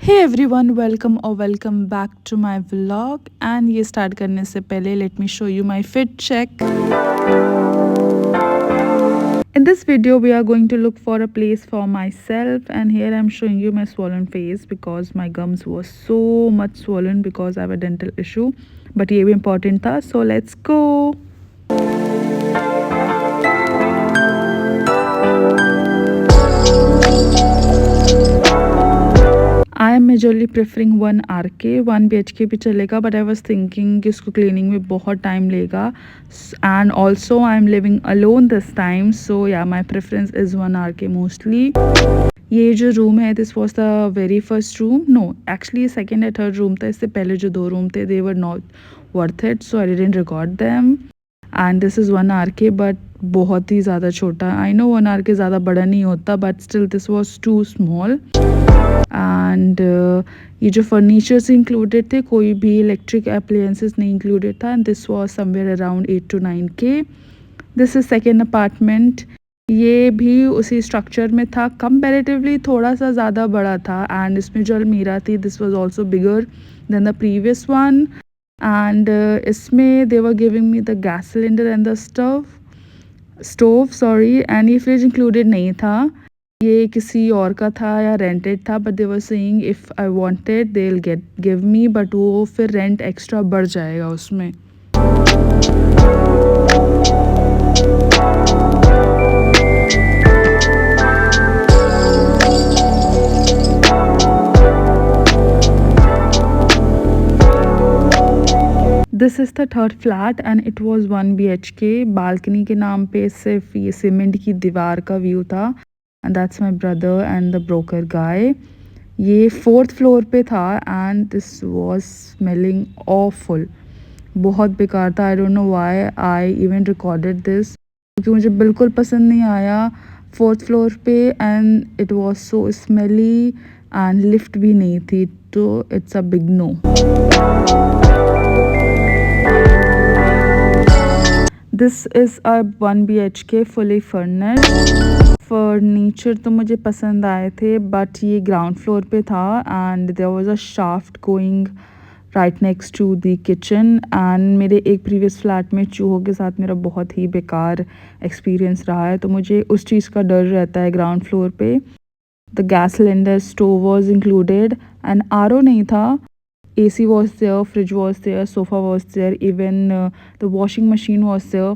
Hey everyone, welcome back to my vlog. And ये start करने से पहले let me show you my fit check. In this video we are going to look for a place for myself, and here I'm showing you my swollen face because my gums was so much swollen because I have a dental issue, but ये भी important था, so let's go। I am majorly preferring 1 RK। 1 BHK भी चलेगा, but I was thinking कि उसको cleaning में बहुत time लेगा, and also I am living alone this time, so yeah my preference is 1 RK mostly. ये जो रूम है, this was the very first room, no actually second या third room था। इससे पहले जो 2 रूम थे, they were not worth it, so I didn't record them. And this is 1 RK, but बहुत ही ज़्यादा छोटा। आई नो 1 RK ज़्यादा बड़ा नहीं होता, but still this was too small. And ये जो फर्नीचर्स इंक्लूडेड थे, कोई भी इलेक्ट्रिक अप्लायंसेस नहीं इंक्लूडेड था, and this was somewhere around 8 to 9K। This is second apartment. ये भी उसी स्ट्रक्चर में था, कंपैरेटिवली थोड़ा सा ज़्यादा बड़ा था, एंड इसमें जो अलमीरा थी, this was also bigger than the previous one. And इसमें they were giving me the gas cylinder and the stove sorry, and ये फ्रिज इंक्लूडेड नहीं था। ये किसी और का था या रेंटेड था, but they were saying if I wanted they will give me, but वो फिर रेंट एक्स्ट्रा बढ़ जाएगा उसमें। This is the third flat and it was 1 BHK। Balcony के नाम पे सिर्फ ये सीमेंट की दीवार का व्यू था, and that's my brother and the broker guy. ये 4th फ्लोर पे था, and this was smelling awful, बहुत बेकार था। I don't know why I even recorded this, क्योंकि मुझे बिल्कुल पसंद नहीं आया 4th फ्लोर पे, and it was so smelly, and lift भी नहीं थी, तो it's a big no. This is a 1 BHK fully furnished. Furniture तो मुझे पसंद आए थे, बट ये ग्राउंड फ्लोर पे था, and there was a shaft going right next to the kitchen. And मेरे एक प्रीवियस फ्लैट में चूहों के साथ मेरा बहुत ही बेकार एक्सपीरियंस रहा है, तो मुझे उस चीज़ का डर रहता है ग्राउंड फ्लोर पे। The gas cylinder stove was included, and RO नहीं था। AC was there, fridge was there, sofa was there, even the washing machine was there.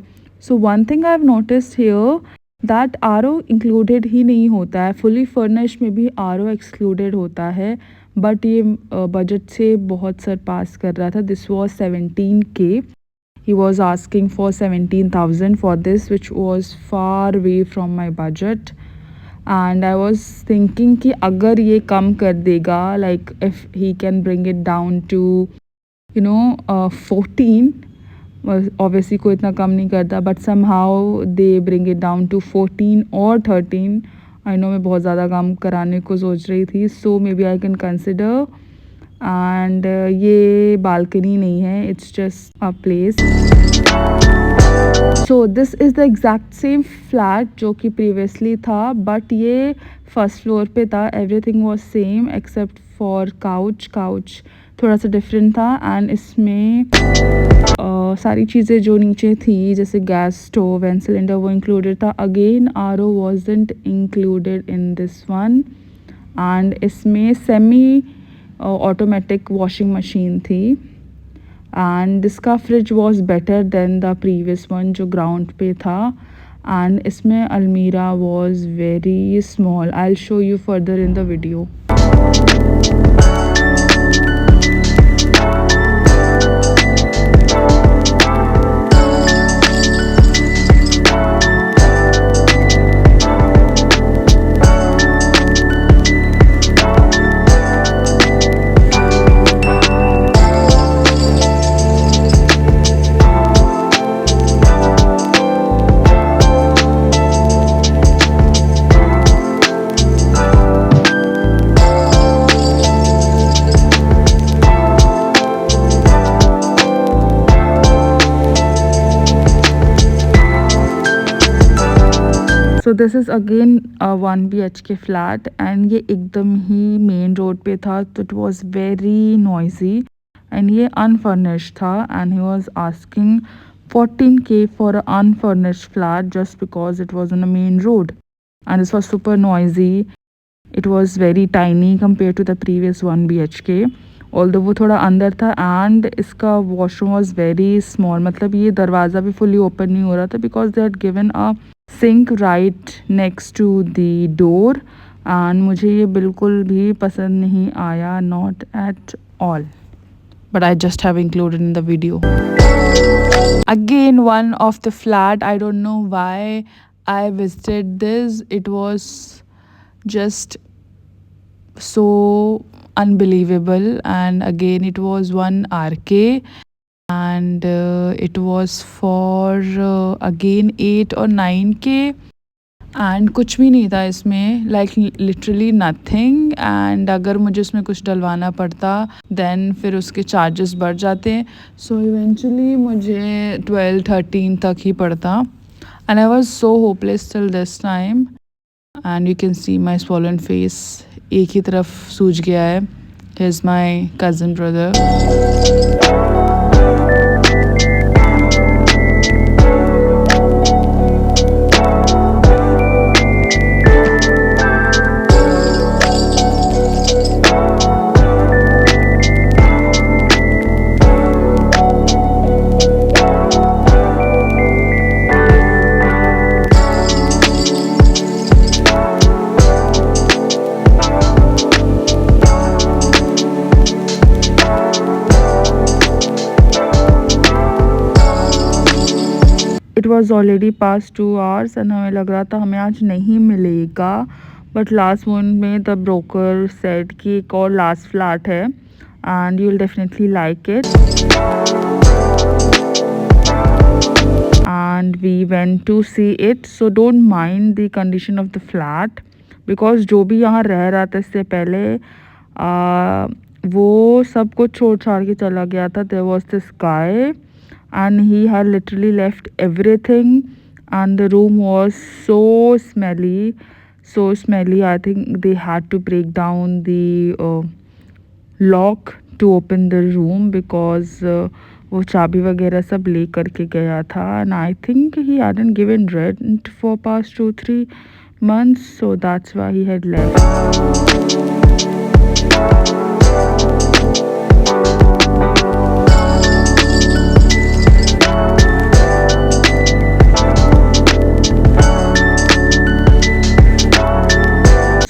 So one thing I've noticed here that RO included ही नहीं होता है, fully furnished में भी RO excluded होता है, but ये बजट से बहुत सरपास कर रहा था। This was 17K. He was asking for 17,000 for this, which was far away from my budget. And I was thinking कि अगर ये कम कर देगा, like if he can bring it down to 14, obviously कोई इतना कम नहीं करता, but somehow they bring it down to 14 और 13। आई नो मैं बहुत ज़्यादा कम कराने को सोच रही थी, so maybe I can consider. And ये बालकनी नहीं है, it's just a place. So this is the exact same flat जो कि प्रीवियसली था, बट ये फर्स्ट फ्लोर पे था। Everything was same except for couch थोड़ा सा डिफरेंट था, एंड इसमें सारी चीज़ें जो नीचे थी, जैसे गैस स्टोव एंड सिलेंडर, वो इंक्लूडेड था। Again RO wasn't included in this one, and इसमें सेमी ऑटोमेटिक वॉशिंग मशीन थी, एंड इसका fridge was better than the previous one जो ग्राउंड पे था, एंड इसमें अलमीरा was very small. I will show you further in the video. So this is again 1 BHK flat and ये एकदम ही main road पे था, तो it was very noisy and ये अनफर्निश्ड था and he was asking 14K for a unfurnished flat just because it was on a main road and this was super noisy. It was very tiny compare to the previous 1 BHK. Although वो थोड़ा अंदर था and इसका washroom was very small, मतलब ये दरवाज़ा भी fully open नहीं हो रहा था because they had given a sink right next to the door and मुझे ये बिल्कुल भी पसंद नहीं आया, not at all. But I just have included in the video. Again, one of the flat, I don't know why I visited this. It was just so unbelievable, and again it was 1 RK, and it was for again 8 or 9K. And कुछ भी नहीं था इसमें, like literally nothing. And अगर मुझे उसमें कुछ डलवाना पड़ता देन फिर उसके चार्जेस बढ़ जाते हैं. सो इवेंचुअली मुझे 12-13 तक ही पड़ता and I was so hopeless till this time. And you can see my swollen face, एक ही तरफ सूज गया है. He is my cousin brother. It was already past 2 hours and हमें लग रहा था हमें आज नहीं मिलेगा, बट लास्ट मोमेंट में द ब्रोकर सेड कि एक और लास्ट फ्लैट है and you will definitely like it. And we went to see it. So don't mind the condition of the flat because जो भी यहाँ रह रहा था इससे पहले वो सब कुछ छोड़ छाड़ के चला गया था. There was this guy and he had literally left everything and the room was so smelly. I think they had to break down the lock to open the room because वो चाबी वगैरह सब ले करके गया था and I think he hadn't given rent for past 2-3 months, so that's why he had left.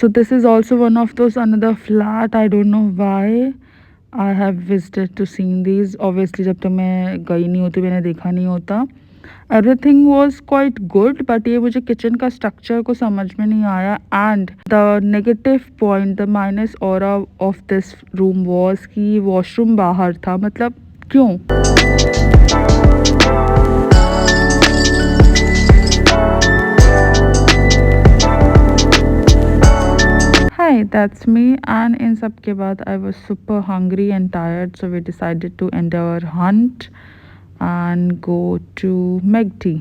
So this is also one of those another flat. I don't know why I have visited to seen these. Obviously जब तक मैं गई नहीं होती मैंने देखा नहीं होता. Everything was quite good, but ये मुझे किचन का स्ट्रक्चर को समझ में नहीं आया. And the negative point, the minus aura of this room was कि वॉशरूम बाहर था. मतलब क्यों? Hi, that's me. And in सब के बाद I was super hungry and tired, so we decided to end our hunt and go to McD.